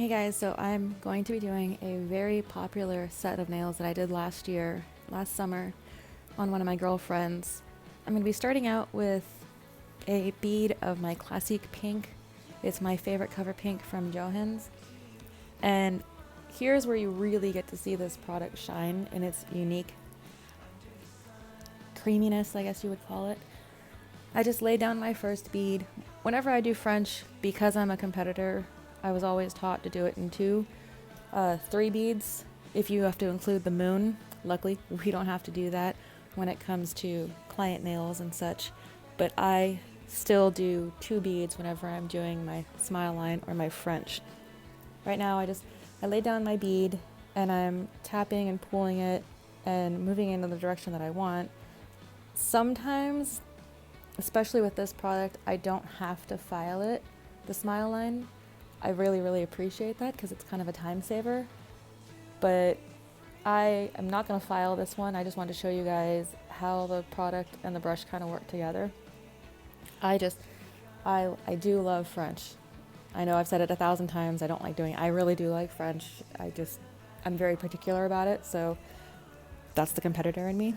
Hey guys, so I'm going to be doing a very popular set of nails that I did last summer, on one of my girlfriends. I'm going to be starting out with a bead of my Classique Pink. It's my favorite cover pink from Johans. And here's where you really get to see this product shine in its unique creaminess, I guess you would call it. I just laid down my first bead. Whenever I do French, because I'm a competitor, I was always taught to do it in three beads if you have to include the moon. Luckily, we don't have to do that when it comes to client nails and such. But I still do 2 beads whenever I'm doing my smile line or my French. Right now, I laid down my bead and I'm tapping and pulling it and moving it in the direction that I want. Sometimes, especially with this product, I don't have to file it, the smile line. I really, really appreciate that because it's kind of a time saver. But I am not going to file this one. I just want to show you guys how the product and the brush kind of work together. I do love French. I know I've said it 1,000 times. I don't like doing it. I really do like French. I'm very particular about it. So that's the competitor in me.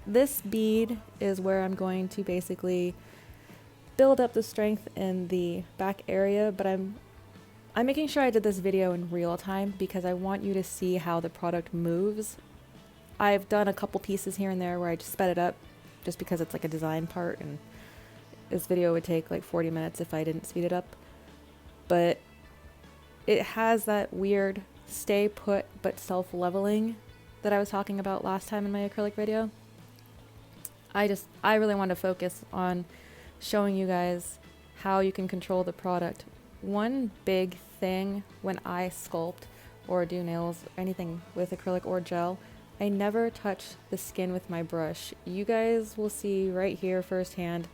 This bead is where I'm going to basically build up the strength in the back area, but I'm making sure I did this video in real time because I want you to see how the product moves. I've done a couple pieces here and there where I just sped it up just because it's like a design part, and this video would take like 40 minutes if I didn't speed it up. But it has that weird stay put but self-leveling that I was talking about last time in my acrylic video. I really want to focus on showing you guys how you can control the product. One big thing when I sculpt or do nails, anything with acrylic or gel, I never touch the skin with my brush. You guys will see right here firsthand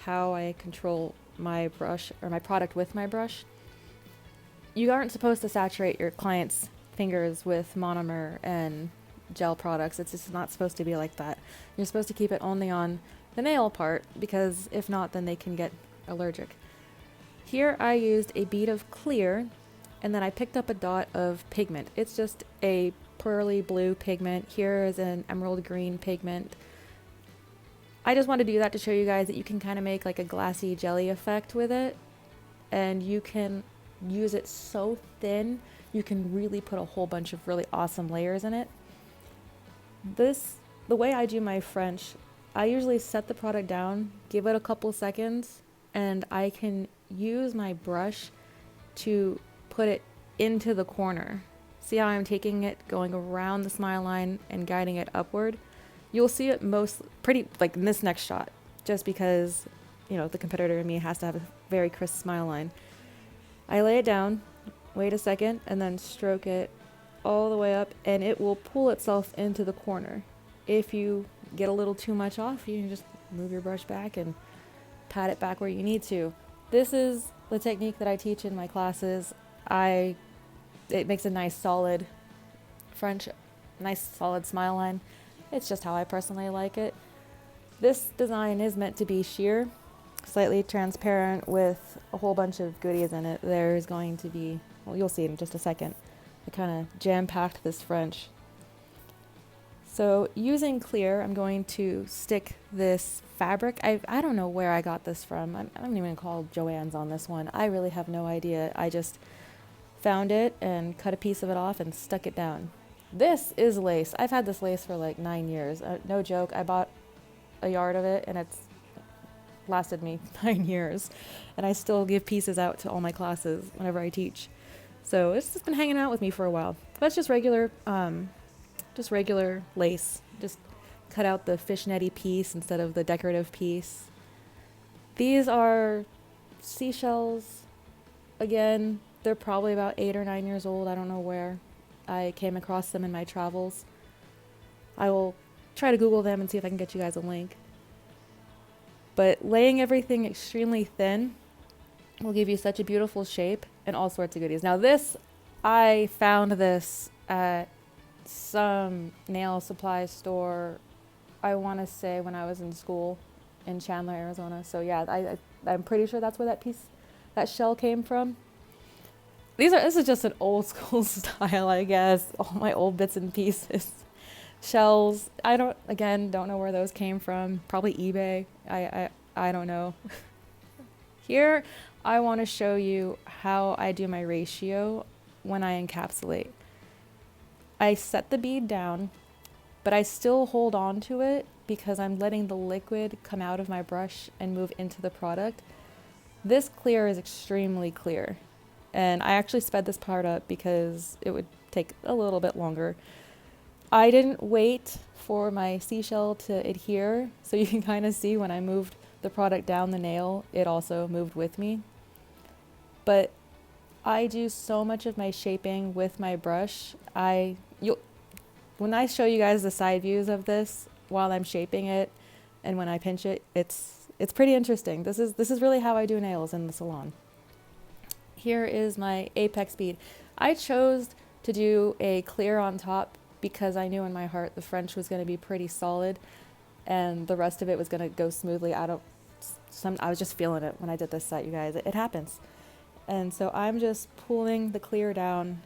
how I control my brush or my product with my brush. You aren't supposed to saturate your client's fingers with monomer and gel products. It's just not supposed to be like that. You're supposed to keep it only on the nail part because if not, then they can get allergic. Here I used a bead of clear and then I picked up a dot of pigment. It's just a pearly blue pigment. Here is an emerald green pigment. I just want to do that to show you guys that you can kind of make like a glassy jelly effect with it, and you can use it so thin you can really put a whole bunch of really awesome layers in it. The way I do my French, I usually set the product down, give it a couple seconds, and I can use my brush to put it into the corner. See how I'm taking it, going around the smile line and guiding it upward? You'll see it most pretty like in this next shot, just because, the competitor in me has to have a very crisp smile line. I lay it down, wait a second, and then stroke it all the way up, and it will pull itself into the corner. If you get a little too much off, you can just move your brush back and pat it back where you need to. This is the technique that I teach in my classes. It makes a nice solid French, nice solid smile line. It's just how I personally like it. This design is meant to be sheer, slightly transparent with a whole bunch of goodies in it. There's going to be, well, you'll see in just a second. I kind of jam-packed this French. So using clear, I'm going to stick this fabric. I don't know where I got this from. I'm not even call Joann's on this one. I really have no idea. I just found it and cut a piece of it off and stuck it down. This is lace. I've had this lace for like 9 years. No joke. I bought a yard of it and it's lasted me 9 years. And I still give pieces out to all my classes whenever I teach. So it's just been hanging out with me for a while. That's just regular lace. Just cut out the fishnetty piece instead of the decorative piece. These are seashells. Again, they're probably about 8 or 9 years old. I don't know where I came across them in my travels. I will try to Google them and see if I can get you guys a link. But laying everything extremely thin will give you such a beautiful shape and all sorts of goodies. Now I found this at some nail supply store, I want to say when I was in school in Chandler, Arizona. So yeah, I'm pretty sure that's where that shell came from. This is just an old school style, I guess. All my old bits and pieces. Shells. Don't know where those came from. Probably eBay. I don't know. Here, I want to show you how I do my ratio when I encapsulate. I set the bead down, but I still hold on to it because I'm letting the liquid come out of my brush and move into the product. This clear is extremely clear, and I actually sped this part up because it would take a little bit longer. I didn't wait for my seashell to adhere, so you can kind of see when I moved the product down the nail, it also moved with me. But I do so much of my shaping with my brush. When I show you guys the side views of this while I'm shaping it and when I pinch it, it's pretty interesting. This is really how I do nails in the salon. Here is my Apex bead. I chose to do a clear on top because I knew in my heart the French was going to be pretty solid and the rest of it was going to go smoothly. I was just feeling it when I did this set, you guys. It happens. And so I'm just pulling the clear down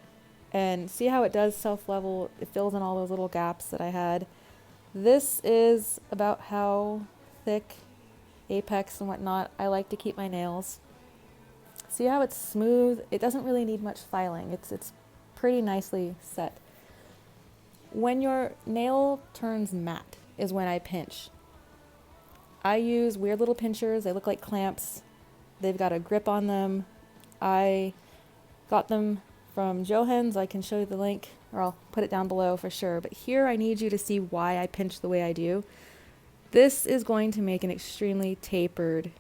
and see how it does self-level. It fills in all those little gaps that I had. This is about how thick Apex and whatnot I like to keep my nails. See how it's smooth? It doesn't really need much filing. It's pretty nicely set. When your nail turns matte is when I pinch. I use weird little pinchers. They look like clamps. They've got a grip on them. I got them from Johans. I can show you the link, or I'll put it down below for sure. But here I need you to see why I pinch the way I do. This is going to make an extremely tapered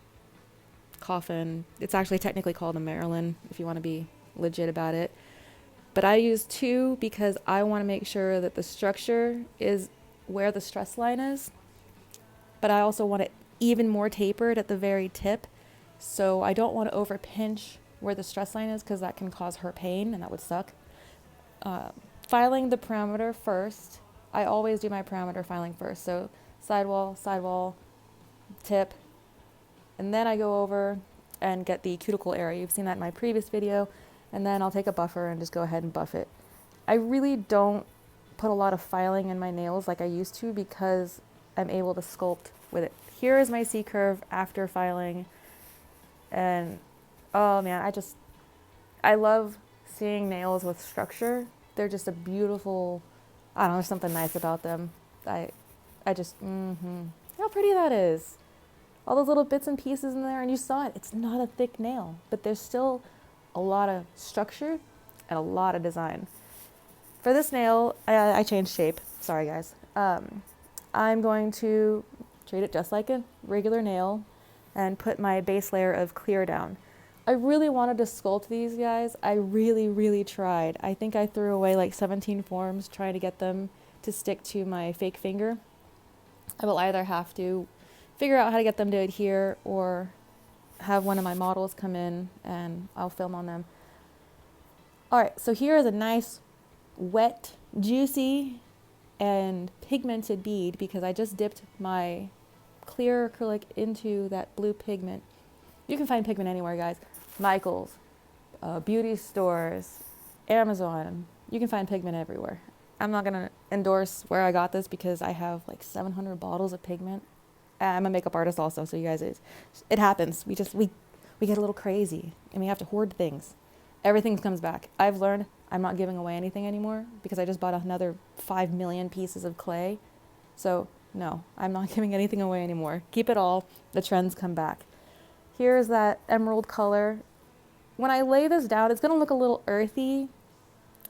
coffin. It's actually technically called a Marilyn, if you want to be legit about it. But I use two because I want to make sure that the structure is where the stress line is. But I also want it even more tapered at the very tip. So I don't want to over pinch where the stress line is because that can cause her pain and that would suck. Filing the parameter first. I always do my parameter filing first. So sidewall, tip. And then I go over and get the cuticle area. You've seen that in my previous video. And then I'll take a buffer and just go ahead and buff it. I really don't put a lot of filing in my nails like I used to because I'm able to sculpt with it. Here is my C-curve after filing. And oh man, I love seeing nails with structure. They're just a beautiful, I don't know, there's something nice about them. How pretty that is. All those little bits and pieces in there, and you saw it. It's not a thick nail, but there's still a lot of structure and a lot of design. For this nail, I changed shape. Sorry, guys. I'm going to treat it just like a regular nail and put my base layer of clear down. I really wanted to sculpt these guys. I really, really tried. I think I threw away like 17 forms trying to get them to stick to my fake finger. I will either have to figure out how to get them to adhere or have one of my models come in and I'll film on them. All right, so here is a nice, wet, juicy, and pigmented bead because I just dipped my clear acrylic into that blue pigment. You can find pigment anywhere, guys. Michael's, beauty stores, Amazon. You can find pigment everywhere. I'm not gonna endorse where I got this because I have like 700 bottles of pigment. I'm a makeup artist also, so you guys, it happens. We get a little crazy and we have to hoard things. Everything comes back. I've learned I'm not giving away anything anymore because I just bought another 5 million pieces of clay. So no, I'm not giving anything away anymore. Keep it all. The trends come back. Here's that emerald color. When I lay this down, it's gonna look a little earthy,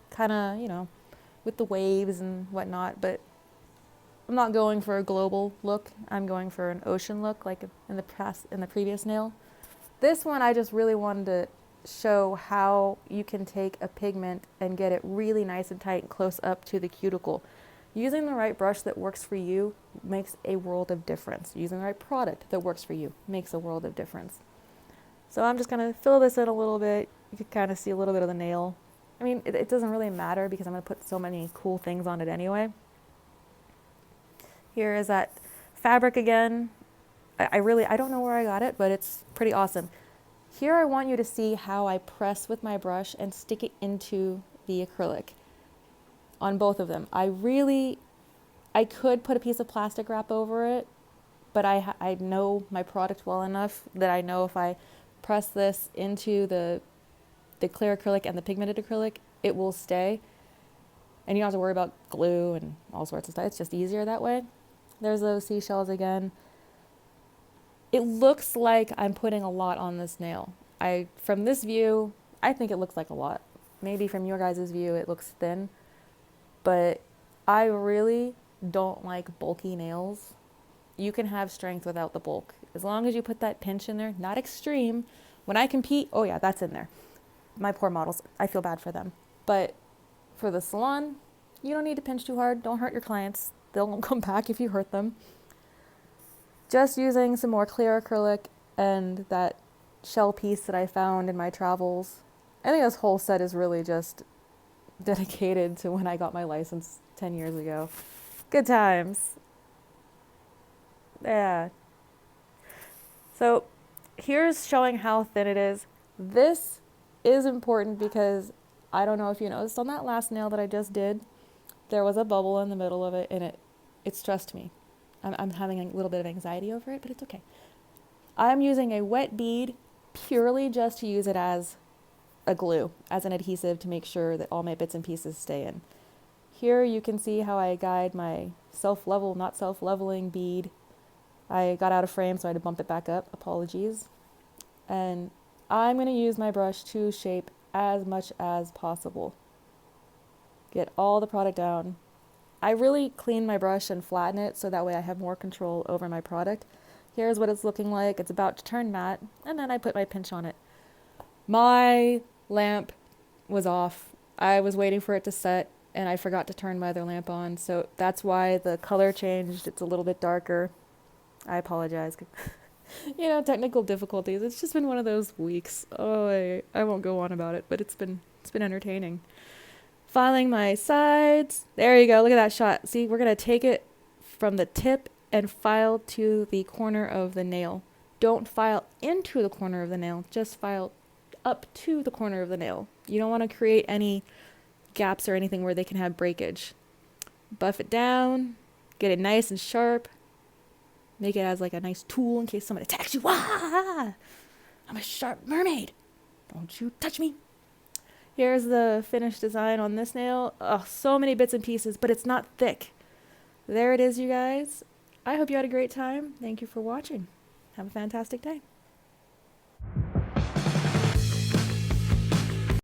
kind of, with the waves and whatnot, but I'm not going for a global look. I'm going for an ocean look like in the previous nail. This one, I just really wanted to show how you can take a pigment and get it really nice and tight and close up to the cuticle. Using the right brush that works for you makes a world of difference. Using the right product that works for you makes a world of difference. So I'm just going to fill this in a little bit. You can kind of see a little bit of the nail. I mean, it doesn't really matter because I'm going to put so many cool things on it anyway. Here is that fabric again. I don't know where I got it, but it's pretty awesome. Here I want you to see how I press with my brush and stick it into the acrylic on both of them. I could put a piece of plastic wrap over it, but I know my product well enough that I know if I press this into the clear acrylic and the pigmented acrylic, it will stay. And you don't have to worry about glue and all sorts of stuff. It's just easier that way. There's those seashells again. It looks like I'm putting a lot on this nail. From this view, I think it looks like a lot. Maybe from your guys' view, it looks thin. But I really don't like bulky nails. You can have strength without the bulk. As long as you put that pinch in there, not extreme. When I compete, oh yeah, that's in there. My poor models, I feel bad for them. But for the salon, you don't need to pinch too hard. Don't hurt your clients. They'll come back if you hurt them. Just using some more clear acrylic and that shell piece that I found in my travels. I think this whole set is really just dedicated to when I got my license 10 years ago. Good times. Yeah. So here's showing how thin it is. This is important because I don't know if you noticed on that last nail that I just did, there was a bubble in the middle of it and it stressed me. I'm having a little bit of anxiety over it, but it's okay. I'm using a wet bead purely just to use it as a glue, as an adhesive to make sure that all my bits and pieces stay in. Here you can see how I guide my not self-leveling bead. I got out of frame, so I had to bump it back up. Apologies. And I'm going to use my brush to shape as much as possible. Get all the product down. I really clean my brush and flatten it so that way I have more control over my product. Here's what it's looking like. It's about to turn matte, and then I put my pinch on it. My lamp was off. I was waiting for it to set, and I forgot to turn my other lamp on, so that's why the color changed. It's a little bit darker. I apologize. Technical difficulties. It's just been one of those weeks. Oh, I won't go on about it, but it's been entertaining. Filing my sides. There you go. Look at that shot. See, we're going to take it from the tip and file to the corner of the nail. Don't file into the corner of the nail. Just file up to the corner of the nail. You don't want to create any gaps or anything where they can have breakage. Buff it down. Get it nice and sharp. Make it as like a nice tool in case someone attacks you. Wah! I'm a sharp mermaid. Don't you touch me. Here's the finished design on this nail. Oh, so many bits and pieces, but it's not thick. There it is, you guys. I hope you had a great time. Thank you for watching. Have a fantastic day.